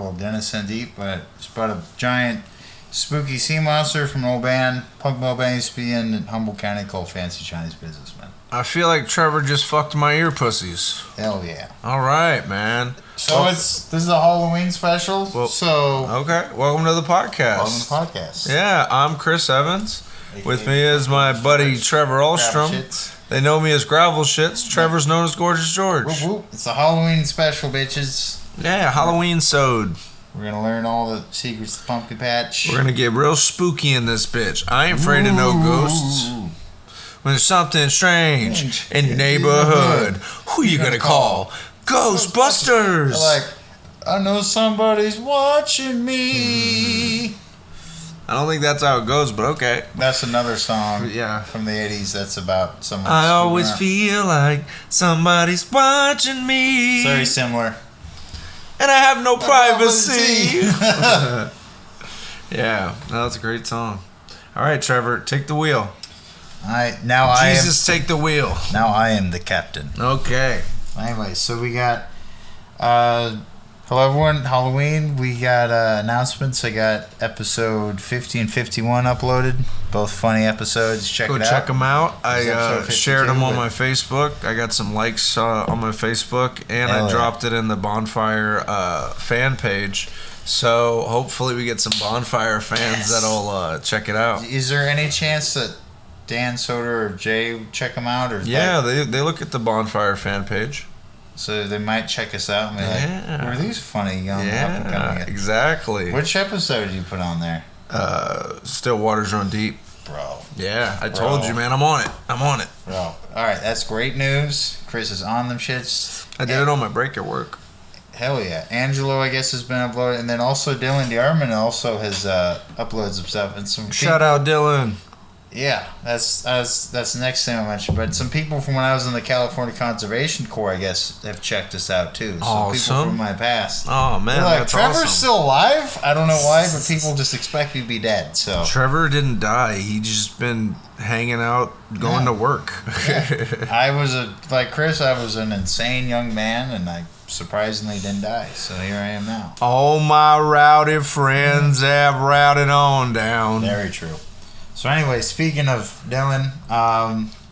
called Dennis Deep, but it's about a giant spooky sea monster from an old band, punk metal band used to be in Humboldt County called Fancy Chinese Businessmen. I feel like Trevor just fucked my ear pussies. Hell yeah. All right, man. So this is a Halloween special. Okay. Welcome to the podcast. Welcome to the podcast. Yeah, I'm Chris Evans. With me is my buddy Trevor Ahlstrom. They know me as Gravel Shits. Trevor's known as Gorgeous George. Whoop, whoop. It's a Halloween special, bitches. Yeah, Halloween sewed. We're going to learn all the secrets of the pumpkin patch. We're going to get real spooky in this bitch. I ain't afraid of no ghosts. When there's something strange in your neighborhood, who you going to call? Ghostbusters! I know somebody's watching me. I don't think that's how it goes, but okay. That's another song from the 80s that's about someone. I always feel like somebody's watching me. It's very similar. And I have no privacy. Yeah, that's a great song. All right, Trevor, take the wheel. Jesus, take the wheel. Now I am the captain. Okay. Anyway, so we got... hello, everyone. Halloween. We got announcements. I got episode 50 and 51 uploaded. Both funny episodes. Check it out. Go check them out. I shared them on my Facebook. I got some likes on my Facebook, and I dropped it in the Bonfire fan page. So hopefully we get some Bonfire fans that'll check it out. Is there any chance that Dan Soder or Jay check them out? Or they look at the Bonfire fan page. So they might check us out and be like, who are these funny young up-and-coming? Exactly. Which episode did you put on there? Still Waters Run Deep. Bro. Yeah, I told you, man. I'm on it. Bro. All right, that's great news. Chris is on them shits. I did it on my break at work. Hell yeah. Angelo, I guess, has been uploaded. And then also Dylan DeArmond also has uploaded some stuff. And some Shout out, Dylan. Yeah, that's the next thing I mentioned. But some people from when I was in the California Conservation Corps, I guess, have checked us out too. So awesome. People from my past. Oh man, that's Trevor's still alive. I don't know why, but people just expect you to be dead. So Trevor didn't die. He just been hanging out, going to work. Yeah. I was like Chris. I was an insane young man, and I surprisingly didn't die. So here I am now. All my rowdy friends have routed on down. Very true. So anyway, speaking of Dylan,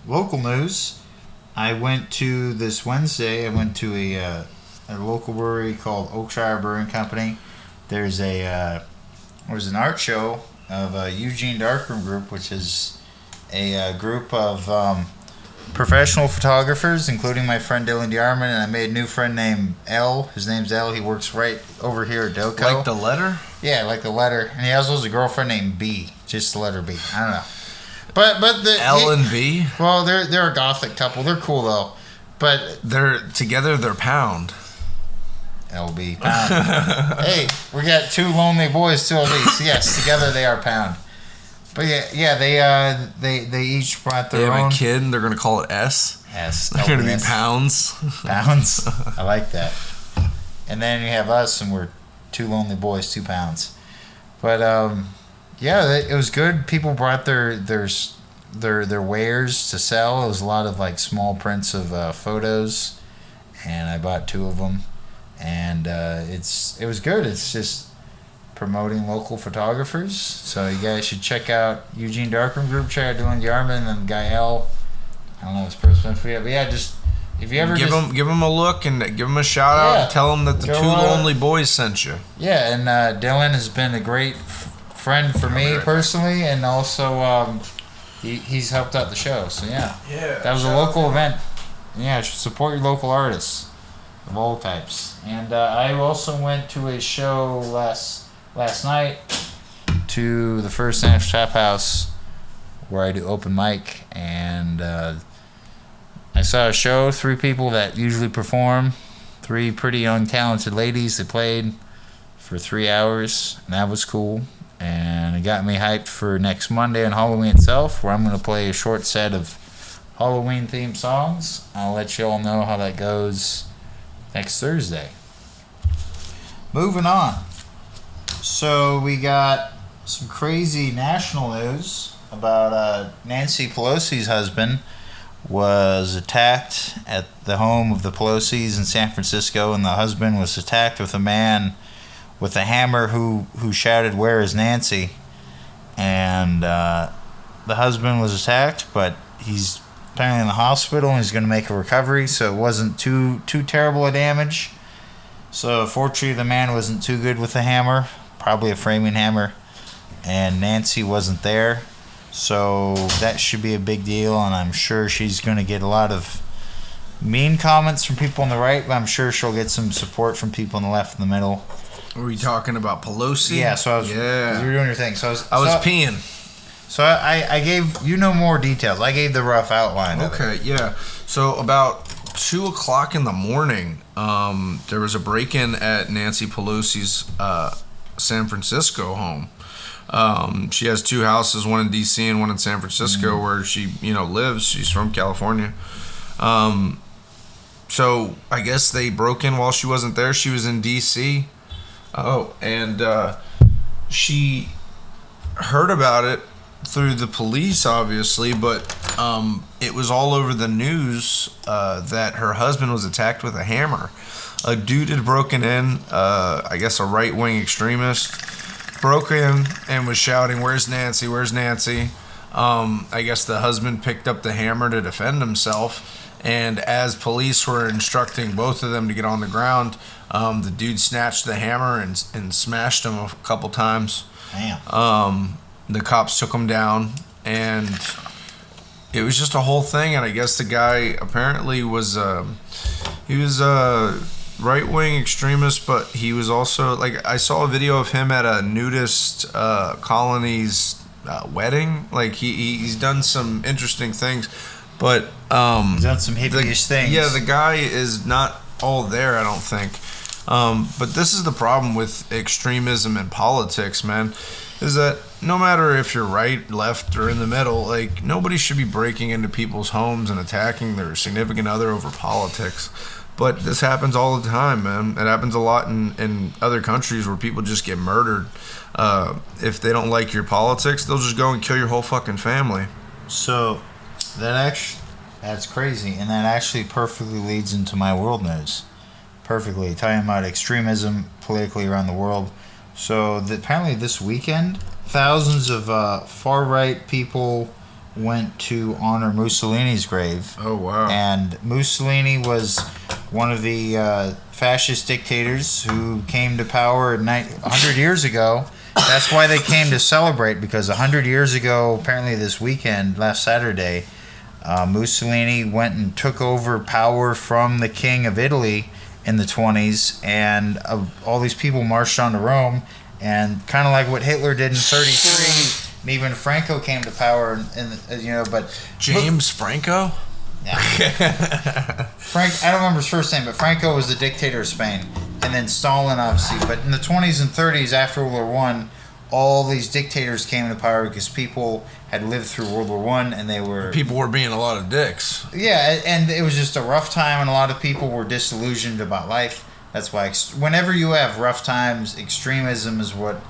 local news. I went to this Wednesday. I went to a local brewery called Oakshire Brewing Company. There's an art show of Eugene Darkroom Group, which is a group of professional photographers, including my friend Dylan DeArmond, and I made a new friend named L. His name's L. He works right over here at Doco. Like the letter? Yeah, like the letter. And he also has a girlfriend named B. Just the letter B. I don't know. But the L and B? Well, they're a gothic couple. They're cool though. But they're together. They're pound. LB pound. Hey, we got two lonely boys, two LBs. Yes, together they are pound. But they each brought their own. They have a kid, and they're gonna call it S. S. They're gonna be pounds. Pounds. I like that. And then you have us, and we're two lonely boys, 2 pounds. But it was good. People brought their wares to sell. It was a lot of like small prints of photos, and I bought 2 of them. And it was good. It's just promoting local photographers. So you guys should check out Eugene Darkroom Group. Check out Dylan DeArmond and then Guy L. I don't know his person for you, but yeah, just if you ever give him a look and give him a shout out and tell him that the 2 lonely boys sent you. Yeah, and Dylan has been a great friend for me personally, and also he's helped out the show. So yeah, that was a local event. Yeah, support your local artists of all types. And I also went to a show last night to the First National Trap House where I do open mic, and I saw a show, 3 people that usually perform, 3 pretty young talented ladies that played for 3 hours, and that was cool. And it got me hyped for next Monday on Halloween itself, where I'm going to play a short set of Halloween themed songs. I'll let you all know how that goes next Thursday. Moving on. So we got some crazy national news about Nancy Pelosi's husband was attacked at the home of the Pelosi's in San Francisco, and the husband was attacked with a man with a hammer who shouted, "Where is Nancy?" And the husband was attacked, but he's apparently in the hospital and he's going to make a recovery, so it wasn't too terrible a damage. So fortunately the man wasn't too good with the hammer, probably a framing hammer, and Nancy wasn't there. So that should be a big deal, and I'm sure she's going to get a lot of mean comments from people on the right, but I'm sure she'll get some support from people on the left and the middle. Were we talking about Pelosi? Yeah, so I was, you were doing your thing. So I was peeing. So I gave, more details. I gave the rough outline. Okay, yeah. So about 2 o'clock in the morning, there was a break-in at Nancy Pelosi's San Francisco home. She has 2 houses, one in D.C. and one in San Francisco, where she, lives. She's from California. So I guess they broke in while she wasn't there. She was in D.C. And she heard about it through the police, obviously, but it was all over the news that her husband was attacked with a hammer. A dude had broken in, I guess a right-wing extremist, broke in and was shouting, "Where's Nancy? Where's Nancy?" I guess the husband picked up the hammer to defend himself, and as police were instructing both of them to get on the ground, the dude snatched the hammer and smashed him a couple times. Damn. The cops took him down, and it was just a whole thing. And I guess the guy apparently was he was a right-wing extremist, but he was also, like, I saw a video of him at a nudist colony's wedding. Like, he's done some interesting things, but he's done some hippie-ish things. Yeah, the guy is not all there, I don't think. But this is the problem with extremism in politics, man, is that no matter if you're right, left, or in the middle, like, nobody should be breaking into people's homes and attacking their significant other over politics. But this happens all the time, man. It happens a lot in other countries where people just get murdered. If they don't like your politics, they'll just go and kill your whole fucking family. So that's crazy, and that actually perfectly leads into my world news. Perfectly, talking about extremism politically around the world. So apparently this weekend, thousands of far-right people went to honor Mussolini's grave. Oh, wow. And Mussolini was one of the fascist dictators who came to power 100 years ago. That's why they came to celebrate, because 100 years ago, apparently this weekend, last Saturday, Mussolini went and took over power from the King of Italy in the 20s, and all these people marched on to Rome, and kind of like what Hitler did in 33, and even Franco came to power, but James Franco? Yeah. I don't remember his first name, but Franco was the dictator of Spain, and then Stalin, obviously. But in the 20s and 30s, after World War I, all these dictators came to power because people had lived through World War I, and people were being a lot of dicks. Yeah, and it was just a rough time, and a lot of people were disillusioned about life. That's why whenever you have rough times, extremism is what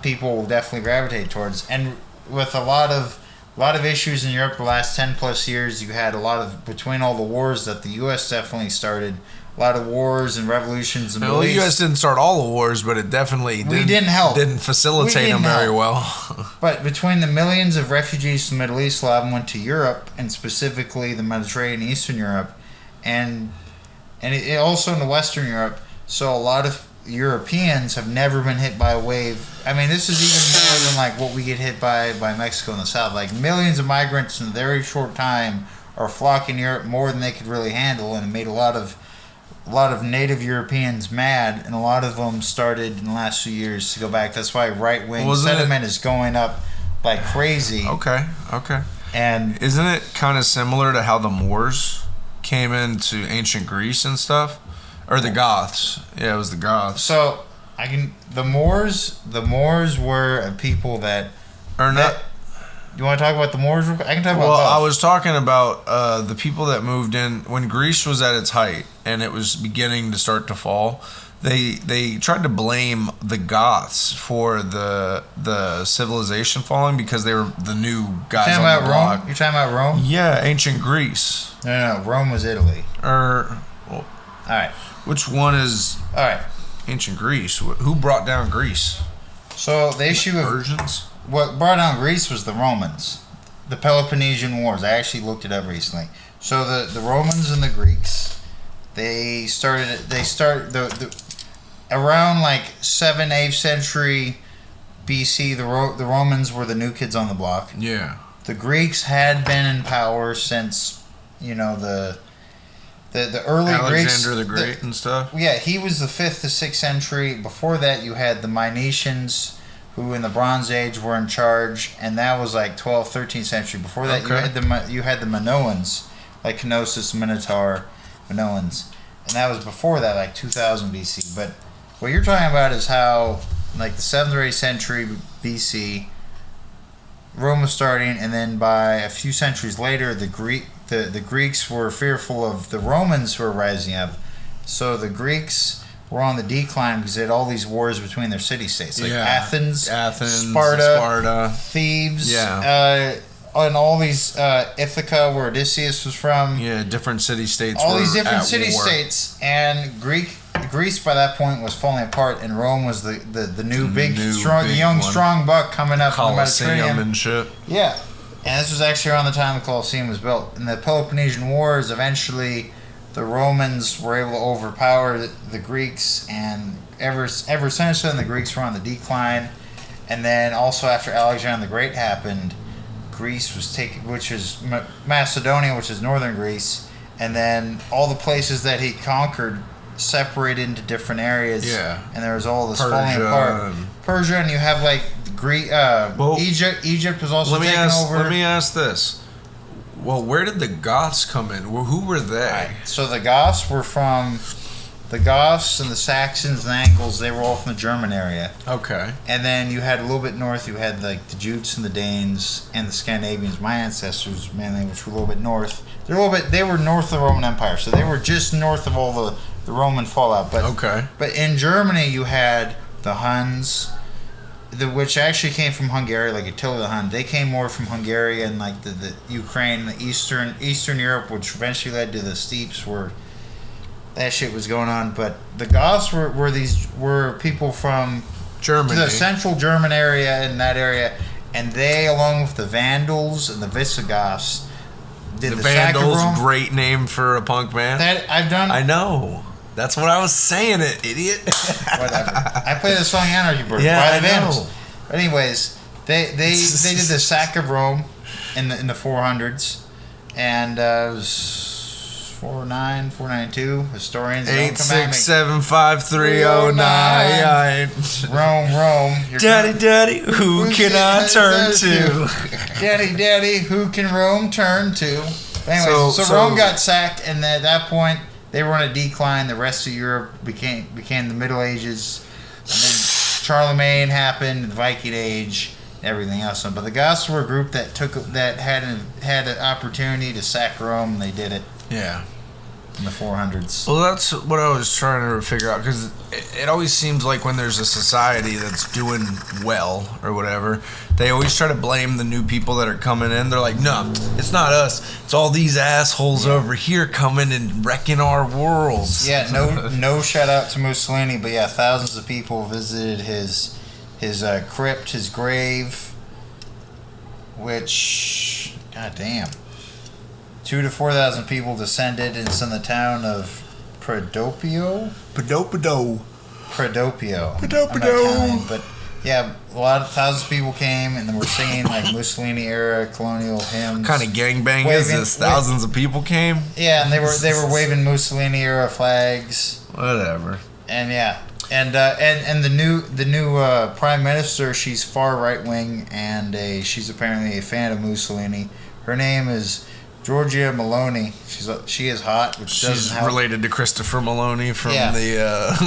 people will definitely gravitate towards. And with a lot of issues in Europe the last 10 plus years, you had a lot of, between all the wars that the U.S. definitely started, a lot of wars and revolutions in the Middle East. The U.S. didn't start all the wars, but it definitely didn't help. Didn't facilitate them very well. But between the millions of refugees from the Middle East, a lot of them went to Europe, and specifically the Mediterranean and Eastern Europe, and it also in the Western Europe. So a lot of Europeans have never been hit by a wave. I mean, this is even more than like what we get hit by Mexico in the South. Like, millions of migrants in a very short time are flocking to Europe more than they could really handle, and it made a lot of native Europeans mad, and a lot of them started in the last few years to go back. That's why right-wing sentiment is going up like crazy. Okay. And isn't it kind of similar to how the Moors came into ancient Greece and stuff? Or the Goths. Yeah, it was the Goths. So, the Moors were a people that... You want to talk about the Moors? I can talk about both. Well, I was talking about the people that moved in when Greece was at its height and it was beginning to start to fall. They tried to blame the Goths for the civilization falling because they were the new guys on the block. You're talking about Rome? Yeah, ancient Greece. No, Rome was Italy. All right. Which one is... All right. ancient Greece. Who brought down Greece? So the issue of Persians. What brought down Greece was the Romans, the Peloponnesian Wars. I actually looked it up recently. So the Romans and the Greeks, they started around like 7th, 8th century BC. The Romans were the new kids on the block. Yeah. The Greeks had been in power since, the early Greeks. Alexander the Great and stuff. Yeah, he was the 5th to 6th century. Before that, you had the Mycenaeans, who in the Bronze Age were in charge, and that was like 12th, 13th century. Before that, you had the Minoans, like Knossos, Minotaur, Minoans, and that was before that, like 2000 BC. But what you're talking about is how, like the 7th or 8th century BC, Rome was starting, and then by a few centuries later, the Greeks were fearful of the Romans who were rising up, so the Greeks were on the decline because they had all these wars between their city-states, like Athens, Sparta, Thebes, and all these Ithaca, where Odysseus was from. Yeah, different city-states. All these different city-states, and Greece by that point was falling apart, and Rome was the new strong buck coming up from the Mediterranean and shit. Yeah, and this was actually around the time the Colosseum was built. In the Peloponnesian Wars, eventually the Romans were able to overpower the Greeks, and ever since then the Greeks were on the decline. And then also after Alexander the Great happened, Greece was taken, which is Macedonia, which is northern Greece, and then all the places that he conquered separated into different areas. Yeah, and there was all this falling apart. Persia, and you have like Egypt. Egypt was also taken over. Let me ask this. Well, where did the Goths come in? Who were they? Right. So the Goths were from the Goths and the Saxons and the Angles. They were all from the German area. Okay. And then you had a little bit north. You had like the Jutes and the Danes and the Scandinavians. My ancestors mainly, which were a little bit north. They were north of the Roman Empire, so they were just north of all the Roman fallout. But But in Germany, you had the Huns, which actually came from Hungary, like Attila the Hun. They came more from Hungary and like the Ukraine, the Eastern Europe, which eventually led to the steppes where that shit was going on. But the Goths were people from Germany, the central German area, in that area, and they, along with the Vandals and the Visigoths, did the Vandals. Sac of Rome. Great name for a punk band. I know. That's what I was saying, idiot. Whatever. I played the song Anarchy Bird by the Vandals. Anyways, they did the Sack of Rome in the 400s, and it was 409, 492. Historians 8675309. Rome. Daddy, who can I turn to? Daddy, who can Rome turn to? Anyways, so Rome got sacked, and at that point they were on a decline. The rest of Europe became the Middle Ages, and then Charlemagne happened, the Viking Age, and everything else. But the Goths were a group that had an opportunity to sack Rome, and they did it. Yeah. In the 400s. Well, that's what I was trying to figure out, because it always seems like when there's a society that's doing well or whatever, they always try to blame the new people that are coming in. They're like, no, it's not us. It's all these assholes over here coming and wrecking our worlds. Yeah, no shout out to Mussolini, but yeah, thousands of people visited his crypt, his grave, which, goddamn. 2,000 to 4,000 people descended, and it's in the town of Prodopio. I'm not Italian, but yeah, thousands of people came, and then we're singing like Mussolini era colonial hymns. What kind of gangbang is this? Thousands of people came. Yeah, and they were waving Mussolini era flags. Whatever. And yeah, and the new prime minister, she's far right wing, and she's apparently a fan of Mussolini. Her name is Giorgia Meloni. She is hot, which she's related to Christopher Meloni from the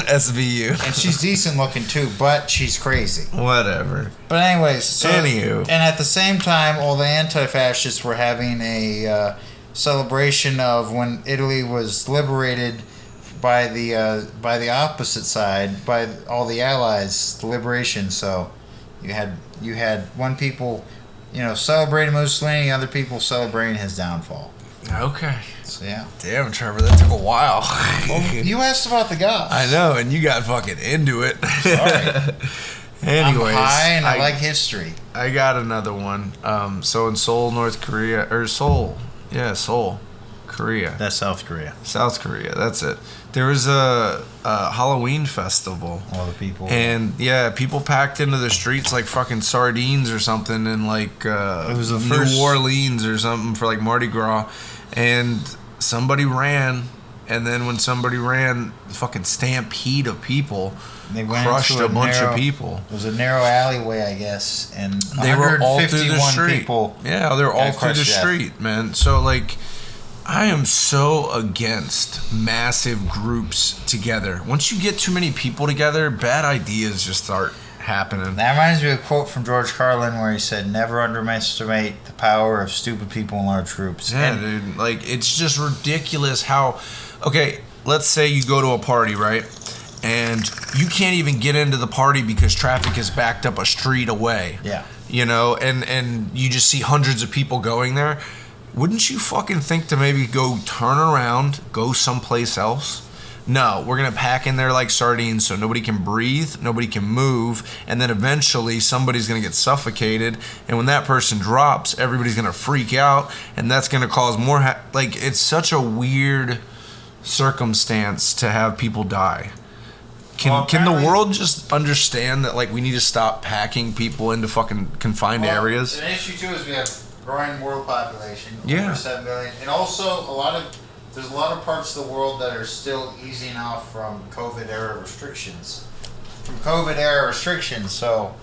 SVU, and she's decent looking too, but she's crazy. Whatever. But anyways, anywho, and at the same time, all the anti-fascists were having a celebration of when Italy was liberated by the opposite side, by all the Allies, the liberation. So you had one people, celebrating Mussolini, other people celebrating his downfall. Okay. So, yeah. Damn, Trevor, that took a while. Well, you asked about the goth. I know, and you got fucking into it. Sorry. Anyways, I'm high and I like history. I got another one. So in Seoul, North Korea, or Seoul, Korea. That's South Korea. South Korea, that's it. There was a Halloween festival. All the people. And yeah, people packed into the streets like fucking sardines or something in like it was the New Orleans or something for like Mardi Gras. And somebody ran, and then when somebody ran, the fucking stampede of people crushed a bunch of people. It was a narrow alleyway, I guess, and they were all through the street. People. Yeah, they were all through the street, man. So like, I am so against massive groups together. Once you get too many people together, bad ideas just start happening. That reminds me of a quote from George Carlin where he said, "Never underestimate the power of stupid people in large groups." Yeah, dude. Like, it's just ridiculous how... Okay, let's say you go to a party, right? And you can't even get into the party because traffic is backed up a street away. Yeah. You know, and you just see hundreds of people going there. Wouldn't you fucking think to maybe go turn around, go someplace else? No, we're going to pack in there like sardines so nobody can breathe, nobody can move, and then eventually somebody's going to get suffocated, and when that person drops, everybody's going to freak out, and that's going to cause more... like, it's such a weird circumstance to have people die. Can the world just understand that, like, we need to stop packing people into fucking confined areas? The issue, too, is we have growing world population, over 7 million, and also there's a lot of parts of the world that are still easing off from COVID era restrictions. So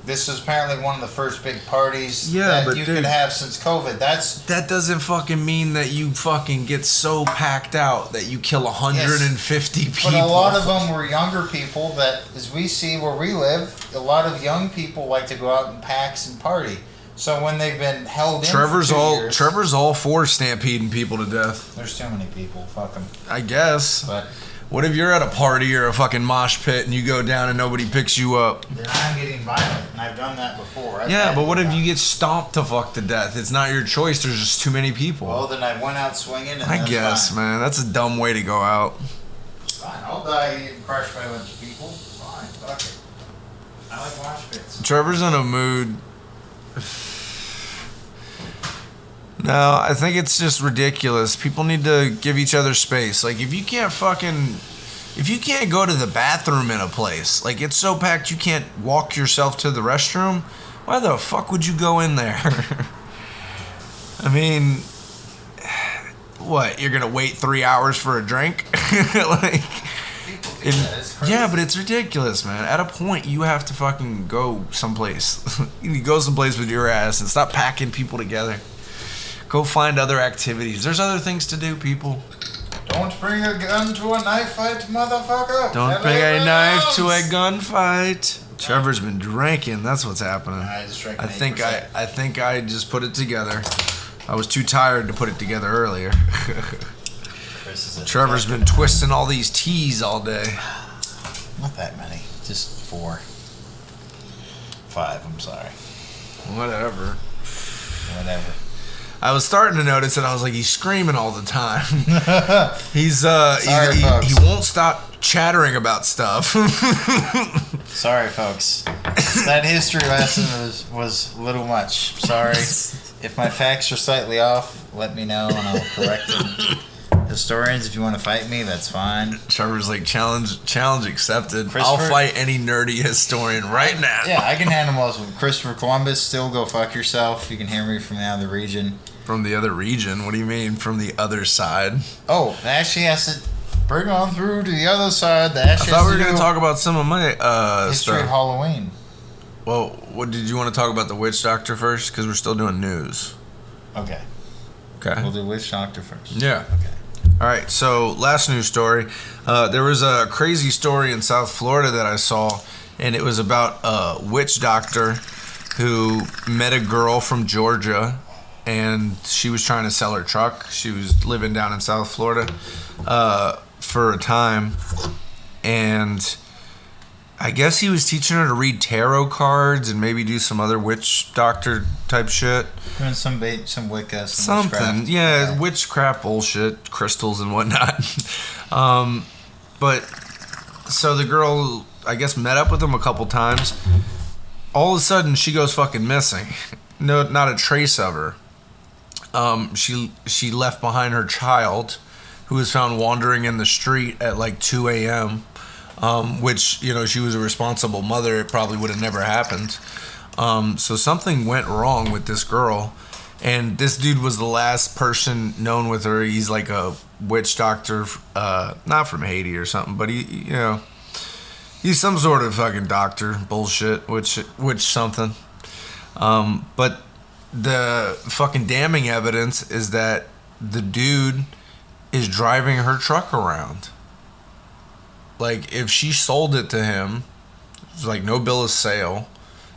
this is apparently one of the first big parties that you could have since COVID. That doesn't fucking mean that you fucking get so packed out that you kill 150 people. But a lot of them were younger people that, as we see where we live, a lot of young people like to go out in packs and party. So when they've been held in for 2 years... Trevor's all for stampeding people to death. There's too many people. Fuck them. I guess. But what if you're at a party or a fucking mosh pit and you go down and nobody picks you up? Then I'm getting violent, and I've done that before. But what if you get stomped to fuck to death? It's not your choice. There's just too many people. Well, then I went out swinging, and I guess, fine. Man. That's a dumb way to go out. Fine. I'll die getting crushed by a bunch of people. Fine. Fuck it. I like mosh pits. Trevor's in a mood... No, I think it's just ridiculous. People need to give each other space. Like, if you can't go to the bathroom in a place, like, it's so packed you can't walk yourself to the restroom, why the fuck would you go in there? I mean, what, you're gonna wait 3 hours for a drink? Like, yeah, but it's ridiculous, man. At a point, you have to fucking go someplace. You go someplace with your ass and stop packing people together. Go find other activities. There's other things to do, people. Don't bring a gun to a knife fight, motherfucker. Don't bring a knife to a gunfight. Trevor's been drinking. That's what's happening. I just drank. I think I just put it together. I was too tired to put it together earlier. Trevor's been twisting all these teas all day. Not that many. Just 4. 5, I'm sorry. Whatever. I was starting to notice that I was like, he's screaming all the time. He won't stop chattering about stuff. Sorry, folks. That history lesson was a little much. Sorry. If my facts are slightly off, let me know and I'll correct them. Historians, if you want to fight me, that's fine. Trevor's like, challenge accepted. I'll fight any nerdy historian right now. Yeah, I can handle most of them. Christopher Columbus, still go fuck yourself. You can hear me from the other region. From the other region? What do you mean, from the other side? Oh, that actually has to bring on through to the other side. I thought we were going to talk about some of my history of Halloween. Well, what did you want to talk about the witch doctor first? Because we're still doing news. Okay. We'll do witch doctor first. Yeah. Okay. All right, so last news story. There was a crazy story in South Florida that I saw, and it was about a witch doctor who met a girl from Georgia, and she was trying to sell her truck. She was living down in South Florida for a time, and I guess he was teaching her to read tarot cards and maybe do some other witch doctor type shit. Doing some Wicca, something. Witchcraft. Yeah, witchcraft bullshit, crystals and whatnot. But so the girl, I guess, met up with him a couple times. All of a sudden, she goes fucking missing. No, not a trace of her. She left behind her child, who was found wandering in the street at like 2 a.m., which, you know, she was a responsible mother. It probably would have never happened. So something went wrong with this girl. And this dude was the last person known with her. He's like a witch doctor, not from Haiti or something, but he's some sort of fucking doctor, bullshit, witch something. But the fucking damning evidence is that the dude is driving her truck around. Like, if she sold it to him, it's like no bill of sale.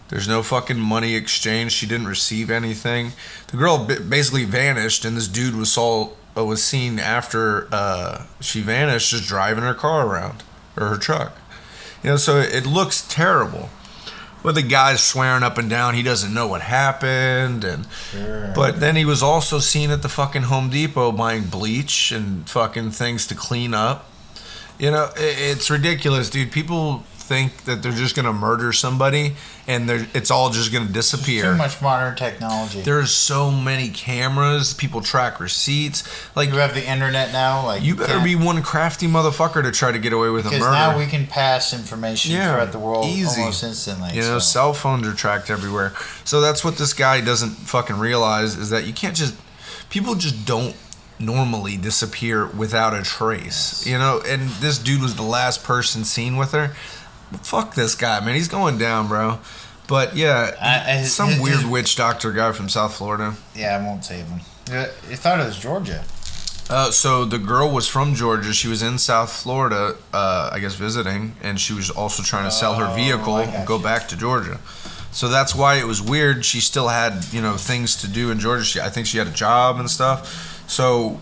There's no fucking money exchange. She didn't receive anything. The girl basically vanished, and this dude was seen after she vanished, just driving her car around, or her truck. You know, so it looks terrible. But the guy's swearing up and down he doesn't know what happened, and sure. But then he was also seen at the fucking Home Depot buying bleach and fucking things to clean up. You know, it's ridiculous, dude. People think that they're just gonna murder somebody and it's all just gonna disappear. There's too much modern technology. There's so many cameras. People track receipts. Like, you have the internet now. Like, you better be one crafty motherfucker to try to get away with a murder. Because now we can pass information throughout the world almost instantly. You know, cell phones are tracked everywhere. So that's what this guy doesn't fucking realize, is that you can't just... People just don't normally disappear without a trace. Yes. You know, and this dude was the last person seen with her. Fuck this guy, man. He's going down, bro. But yeah, some weird witch doctor guy from South Florida. Yeah, I won't save him. I thought it was Georgia. So the girl was from Georgia. She was in South Florida, I guess, visiting, and she was also trying to sell her vehicle and go back to Georgia. So that's why it was weird. She still had, you know, things to do in Georgia. I think she had a job and stuff. So,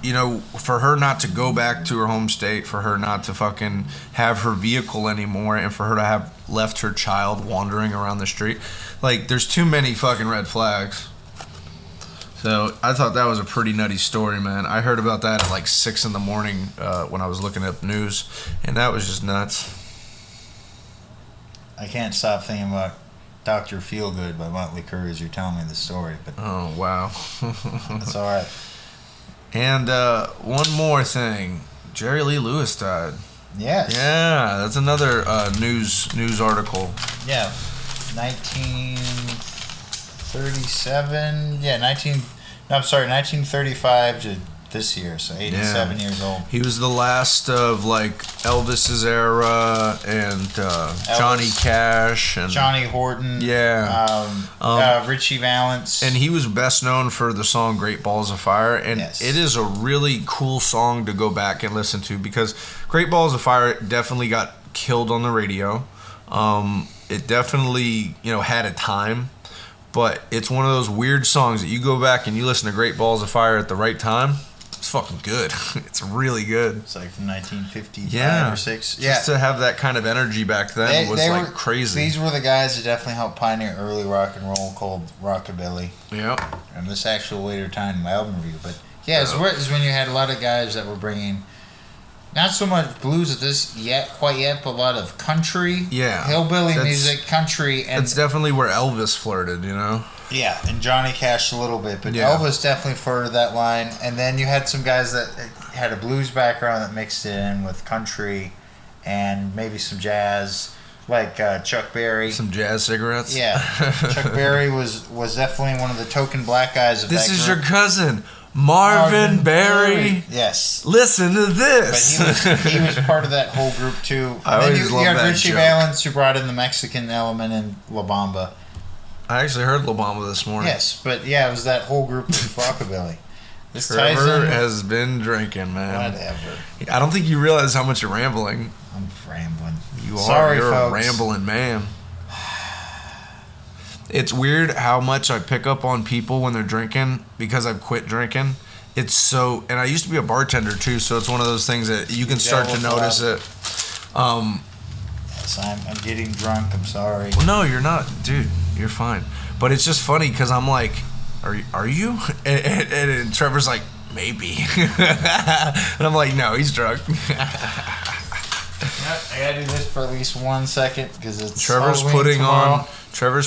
you know, for her not to go back to her home state, for her not to fucking have her vehicle anymore, and for her to have left her child wandering around the street, like, there's too many fucking red flags. So I thought that was a pretty nutty story, man. I heard about that at like 6 in the morning when I was looking up news, and that was just nuts. I can't stop thinking about Dr. Feelgood by Motley Crue as you're telling me the story. But oh, wow. That's all right. And one more thing. Jerry Lee Lewis died. Yes. Yeah, that's another news article. Yeah. 1937. Yeah, 1935 to this year, so 87 years old. He was the last of like Elvis's era and Johnny Cash and Johnny Horton. Yeah. Richie Valens. And he was best known for the song Great Balls of Fire, and it is a really cool song to go back and listen to, because Great Balls of Fire definitely got killed on the radio. It definitely, you know, had a time, but it's one of those weird songs that you go back and you listen to Great Balls of Fire at the right time. It's fucking good. It's really good. It's like from 1955 or 6. Just to have that kind of energy back then was like crazy. These were the guys that definitely helped pioneer early rock and roll called rockabilly. Yeah. And this actual later time in my album review. But yeah, it's when you had a lot of guys that were bringing not so much blues at this quite yet, but a lot of country, hillbilly music, country. And that's definitely where Elvis flirted, you know? Yeah, and Johnny Cash a little bit, but Elvis definitely flirted that line. And then you had some guys that had a blues background that mixed it in with country and maybe some jazz, like Chuck Berry. Some jazz cigarettes? Yeah. Chuck Berry was definitely one of the token black guys of that group. This is your cousin, Marvin Berry. Yes. Listen to this. But he was part of that whole group too. I always love that joke. You had Richie Valens, who brought in the Mexican element in La Bamba. I actually heard La Bamba this morning. Yes, but yeah, it was that whole group of rockabilly. This Trevor has been drinking, man. Whatever. I don't think you realize how much you're rambling. I'm rambling. You are. Sorry, You're folks. a rambling man. It's weird how much I pick up on people when they're drinking because I've quit drinking. It's so, and I used to be a bartender too, so it's one of those things that you can start to notice it. Yes, I'm getting drunk. I'm sorry. Well, no, you're not, dude. You're fine. But it's just funny because I'm like, are you? And Trevor's like, maybe. And I'm like, no, he's drunk. I gotta do this for at least 1 second because it's Trevor's Halloween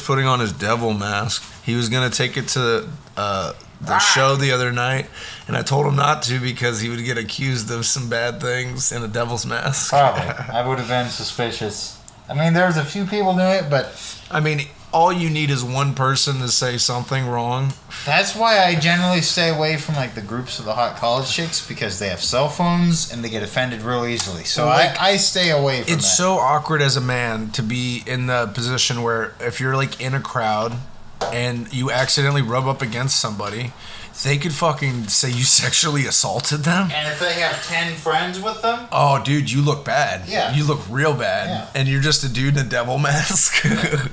putting on his devil mask. He was gonna take it to the show the other night, and I told him not to because he would get accused of some bad things in a devil's mask. Probably. I would have been suspicious. I mean, there's a few people doing it, but I mean, all you need is one person to say something wrong. that's why I generally stay away from like the groups of the hot college chicks because they have cell phones and they get offended real easily. So Like, I stay away from It's that. so awkward as a man to be in the position where if you're like in a crowd and you accidentally rub up against somebody, they could fucking say you sexually assaulted them. And if they have 10 friends with them, Oh, dude, you look bad. Yeah. You look real bad. Yeah. And you're just a dude in a devil mask. and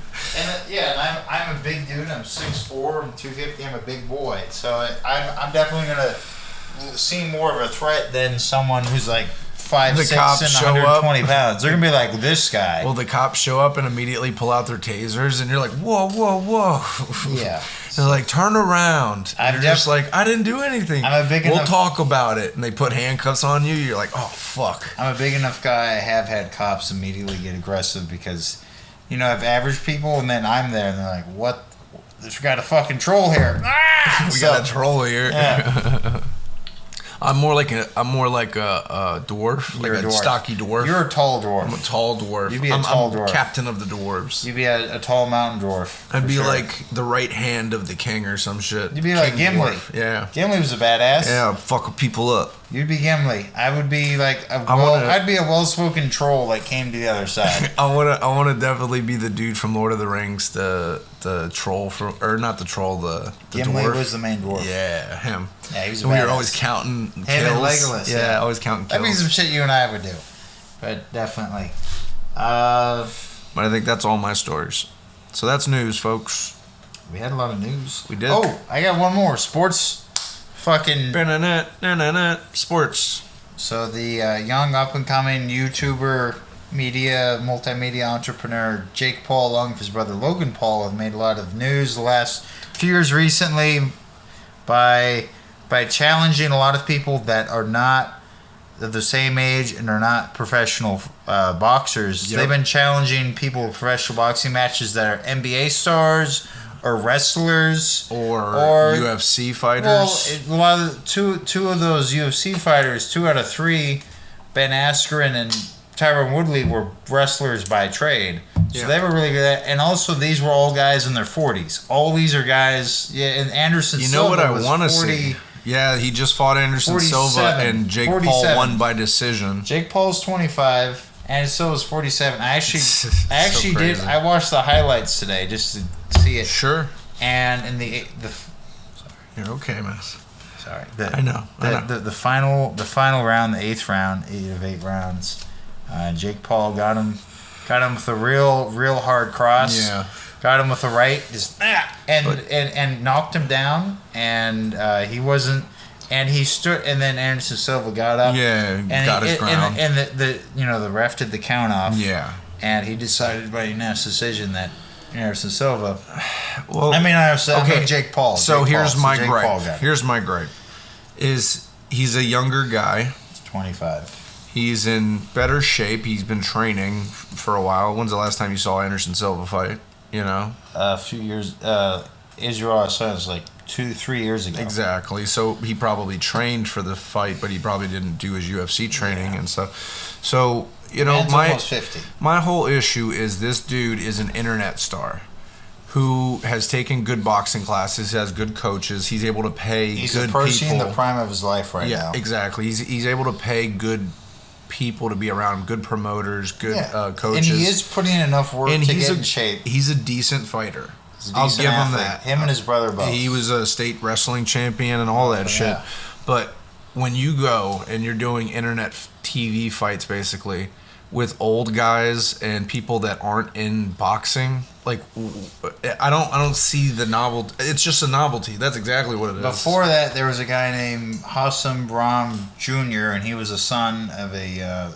I'm a big dude. I'm 6'4", I'm 250. I'm a big boy. So I'm definitely gonna seem more of a threat than someone who's like 5'6" cops and show up. 120 pounds. They're gonna be like this guy. Well, the cops show up and immediately pull out their tasers, and you're like, whoa, whoa, whoa. Yeah. They're like, turn around. I'm You're just like, I didn't do anything. I'm a big We'll enough- talk about it. And they put handcuffs on you. You're like, oh, fuck. I'm a big enough guy. I have had cops immediately get aggressive because, you know, I have average people, and then I'm there, and they're like, "What? There's got a fucking troll here." We got a troll here. Yeah. I'm more like a dwarf, You're like a a dwarf. stocky dwarf. You're a tall I'm a dwarf. tall dwarf. You'd be a tall I'm dwarf. captain of the dwarves. You'd be a tall mountain dwarf. I'd for be sure. like the right hand of the king or some shit. You'd be like King Gimli. dwarf. Yeah. Gimli was a badass. Yeah, fuck people up. You'd be Gimli. I would be like wanna- I'd be a well-spoken troll that came to the other side. I wanna definitely be the dude from Lord of the Rings, the troll from, or not the troll, the Gimli dwarf. was the main dwarf. Yeah, him. Yeah, he was a So we were badass. always counting Him kills. and Legolas, Yeah, yeah. always counting That'd be kills. some shit you and I would do. But definitely. But I think that's all my stories. So that's news, folks. We had a lot of news. We did. Oh, I got one more. Sports. Fucking. Sports. So the young up-and-coming YouTuber, multimedia entrepreneur Jake Paul, along with his brother Logan Paul, have made a lot of news the last few years recently by challenging a lot of people that are not of the same age and are not professional boxers. Yep. They've been challenging people with professional boxing matches that are NBA stars or wrestlers Or UFC fighters. well, a lot of two of those UFC fighters, 2 out of 3, Ben Askren and Tyron Woodley, were wrestlers by trade. So Yeah. they were really good at. And also, these were all guys in their 40s. All these are guys. Yeah, and Anderson. You know Silva what I was want to 40. see? Yeah, he just fought Anderson Silva, 47. and Jake 47. Paul won by decision. Jake Paul's 25. Anderson Silva's 47. I actually So did. crazy. I watched the highlights today just to see it. Sure. And in the You're okay, man. sorry, I know. The final round, the 8th round, 8 of 8 rounds. Jake Paul got him with a real hard cross. Yeah. Got him with a right, just and knocked him down, and he wasn't. And he stood, and then Anderson Silva got up. Yeah, and got his ground. And the ref did the count off. Yeah. And he decided by unanimous decision that Anderson Silva. Well, I mean Jake Paul. So Jake here's Paul. my Jake Paul gripe. got it. Here's my gripe. Is he's a younger guy. He's 25. He's in better shape. He's been training for a while. When's the last time you saw Anderson Silva fight? You know? A few years. Israel Adesanya was like 2-3 years ago. Exactly. So he probably trained for the fight, but he probably didn't do his UFC training and stuff. So, you know, Man's almost 50. my whole issue is this dude is an internet star who has taken good boxing classes, has good coaches. He's able to pay He's good approaching people. the prime of his life right now. Yeah, exactly. He's able to pay good people to be around him, good promoters, good coaches. And he is putting in enough work to he's get in shape. He's a decent fighter. He's a I'll decent give him athlete. that. Him and his brother both. He was a state wrestling champion and all that shit. Yeah. But when you go and you're doing internet TV fights basically with old guys and people that aren't in boxing, like I don't see the novelty. It's just a novelty. That's exactly what it is. Before that, there was a guy named Hassam Brahm Jr., and he was a son of a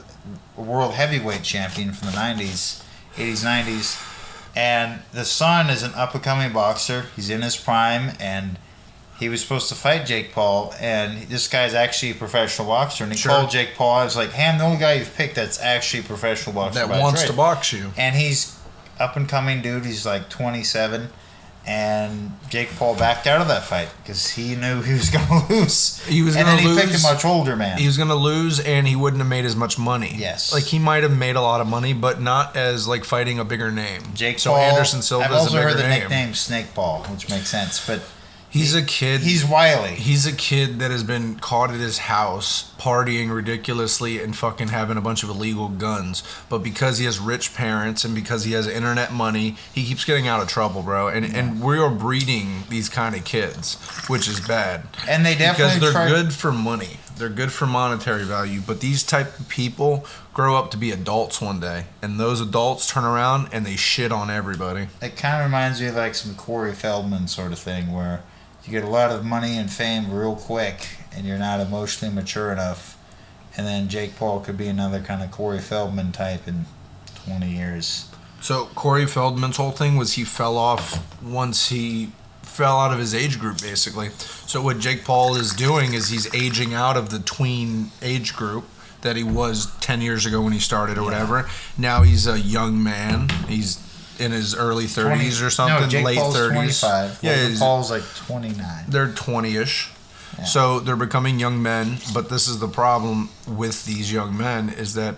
world heavyweight champion from the 90s. 80s, 90s. And the son is an up-and-coming boxer. He's in his prime, and he was supposed to fight Jake Paul. And this guy's actually a professional boxer. And he called Jake Paul. I was like, hey, I'm the only guy you've picked that's actually a professional boxer. That wants to box you. And he's up-and-coming dude. He's like 27. And Jake Paul backed out of that fight because he knew he was going to lose. He was going to lose. And then he picked a much older man. He was going to lose, and he wouldn't have made as much money. Yes. Like, he might have made a lot of money, but not as, like, fighting a bigger name. Jake so Paul. Anderson Silva is a bigger name. I've also heard the nickname Snake Paul, which makes sense. But he's a kid. He's wily. He's a kid that has been caught at his house partying ridiculously and fucking having a bunch of illegal guns. But because he has rich parents and because he has internet money, he keeps getting out of trouble, bro. And we are breeding these kind of kids, which is bad. And they definitely because they're good for money. They're good for monetary value. But these type of people grow up to be adults one day, and those adults turn around and they shit on everybody. It kind of reminds me of like some Corey Feldman sort of thing where you get a lot of money and fame real quick, and you're not emotionally mature enough. And then Jake Paul could be another kind of Corey Feldman type in 20 years. So Corey Feldman's whole thing was he fell off once he fell out of his age group, basically. So what Jake Paul is doing is he's aging out of the tween age group that he was 10 years ago when he started or whatever. Now he's a young man. He's in his early 30s or something, no, Jake late Paul's 30s. 25. Yeah, Paul's like 29. They're 20-ish. Yeah. So they're becoming young men, but this is the problem with these young men is that